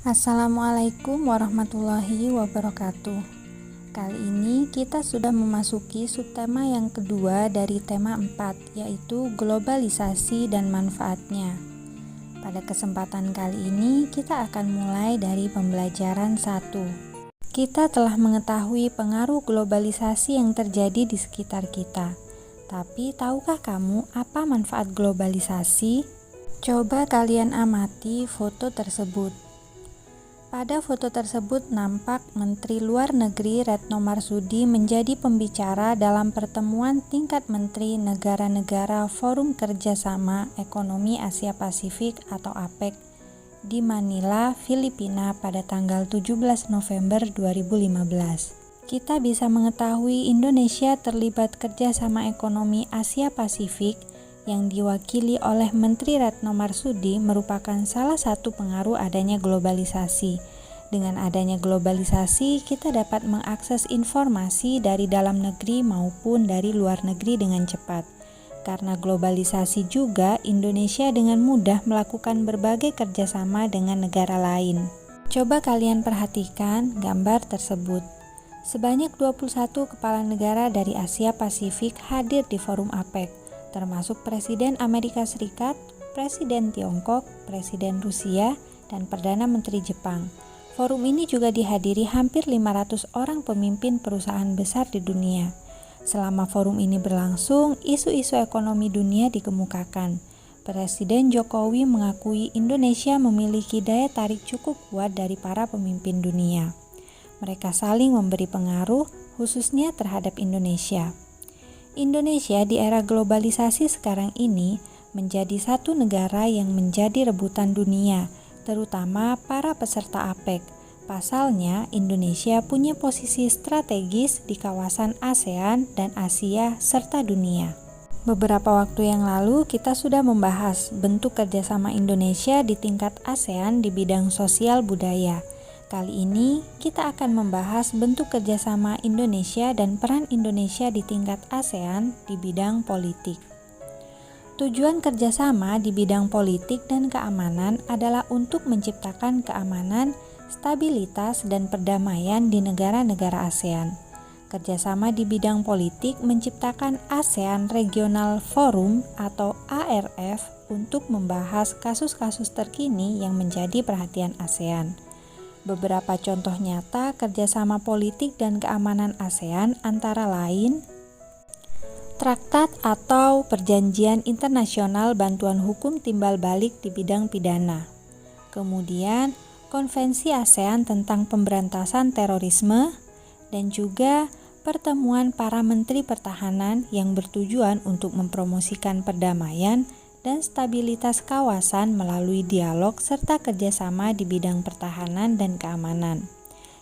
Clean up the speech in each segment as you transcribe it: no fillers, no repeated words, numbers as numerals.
Assalamualaikum warahmatullahi wabarakatuh. Kali ini kita sudah memasuki subtema yang kedua dari tema 4, yaitu globalisasi dan manfaatnya. Pada kesempatan kali ini kita akan mulai dari pembelajaran 1. Kita telah mengetahui pengaruh globalisasi yang terjadi di sekitar kita. Tapi tahukah kamu apa manfaat globalisasi? Coba kalian amati foto tersebut. Pada foto tersebut nampak Menteri Luar Negeri Retno Marsudi menjadi pembicara dalam pertemuan tingkat menteri negara-negara Forum Kerjasama Ekonomi Asia Pasifik atau APEC di Manila, Filipina pada tanggal 17 November 2015. Kita bisa mengetahui Indonesia terlibat kerjasama ekonomi Asia Pasifik yang diwakili oleh Menteri Retno Marsudi merupakan salah satu pengaruh adanya globalisasi. Dengan adanya globalisasi, kita dapat mengakses informasi dari dalam negeri maupun dari luar negeri dengan cepat. Karena globalisasi juga, Indonesia dengan mudah melakukan berbagai kerjasama dengan negara lain. Coba kalian perhatikan gambar tersebut. Sebanyak 21 kepala negara dari Asia Pasifik hadir di forum APEC, termasuk Presiden Amerika Serikat, Presiden Tiongkok, Presiden Rusia, dan Perdana Menteri Jepang. Forum ini juga dihadiri hampir 500 orang pemimpin perusahaan besar di dunia. Selama forum ini berlangsung, isu-isu ekonomi dunia dikemukakan. Presiden Jokowi mengakui Indonesia memiliki daya tarik cukup kuat dari para pemimpin dunia. Mereka saling memberi pengaruh, khususnya terhadap Indonesia. Indonesia di era globalisasi sekarang ini menjadi satu negara yang menjadi rebutan dunia, terutama para peserta APEC. Pasalnya, Indonesia punya posisi strategis di kawasan ASEAN dan Asia serta dunia. Beberapa waktu yang lalu kita sudah membahas bentuk kerjasama Indonesia di tingkat ASEAN di bidang sosial budaya. Kali ini kita akan membahas bentuk kerjasama Indonesia dan peran Indonesia di tingkat ASEAN di bidang politik. Tujuan kerjasama di bidang politik dan keamanan adalah untuk menciptakan keamanan, stabilitas, dan perdamaian di negara-negara ASEAN. Kerjasama di bidang politik menciptakan ASEAN Regional Forum atau ARF untuk membahas kasus-kasus terkini yang menjadi perhatian ASEAN. Beberapa contoh nyata kerjasama politik dan keamanan ASEAN antara lain Traktat atau Perjanjian Internasional Bantuan Hukum Timbal Balik di bidang pidana. Kemudian Konvensi ASEAN tentang Pemberantasan Terorisme dan juga pertemuan para menteri pertahanan yang bertujuan untuk mempromosikan perdamaian dan stabilitas kawasan melalui dialog serta kerjasama di bidang pertahanan dan keamanan.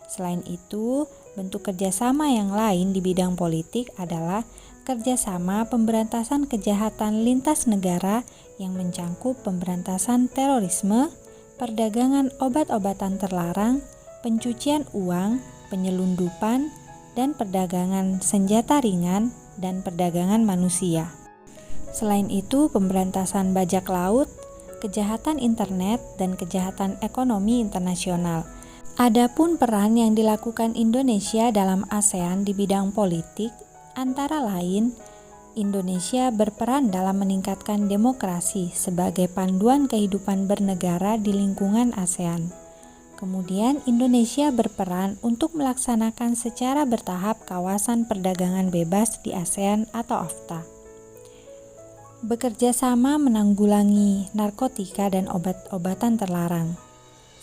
Selain itu, bentuk kerjasama yang lain di bidang politik adalah kerjasama pemberantasan kejahatan lintas negara yang mencangkup pemberantasan terorisme, perdagangan obat-obatan terlarang, pencucian uang, penyelundupan, dan perdagangan senjata ringan dan perdagangan manusia. Selain itu, pemberantasan bajak laut, kejahatan internet, dan kejahatan ekonomi internasional. Adapun peran yang dilakukan Indonesia dalam ASEAN di bidang politik, antara lain, Indonesia berperan dalam meningkatkan demokrasi sebagai panduan kehidupan bernegara di lingkungan ASEAN. Kemudian, Indonesia berperan untuk melaksanakan secara bertahap kawasan perdagangan bebas di ASEAN atau AFTA. Bekerja sama menanggulangi narkotika dan obat-obatan terlarang.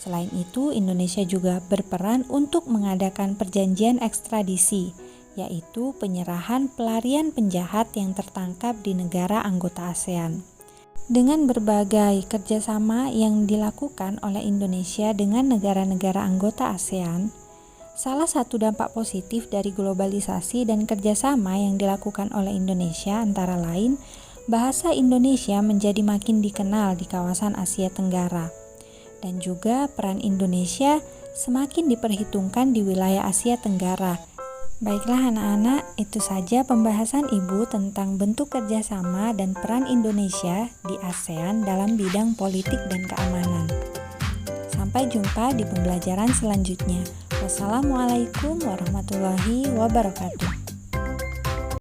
Selain itu, Indonesia juga berperan untuk mengadakan perjanjian ekstradisi, yaitu penyerahan pelarian penjahat yang tertangkap di negara anggota ASEAN. Dengan berbagai kerjasama yang dilakukan oleh Indonesia dengan negara-negara anggota ASEAN, salah satu dampak positif dari globalisasi dan kerjasama yang dilakukan oleh Indonesia antara lain, bahasa Indonesia menjadi makin dikenal di kawasan Asia Tenggara, dan juga peran Indonesia semakin diperhitungkan di wilayah Asia Tenggara. Baiklah anak-anak, itu saja pembahasan Ibu tentang bentuk kerjasama dan peran Indonesia di ASEAN dalam bidang politik dan keamanan. Sampai jumpa di pembelajaran selanjutnya. Wassalamualaikum warahmatullahi wabarakatuh.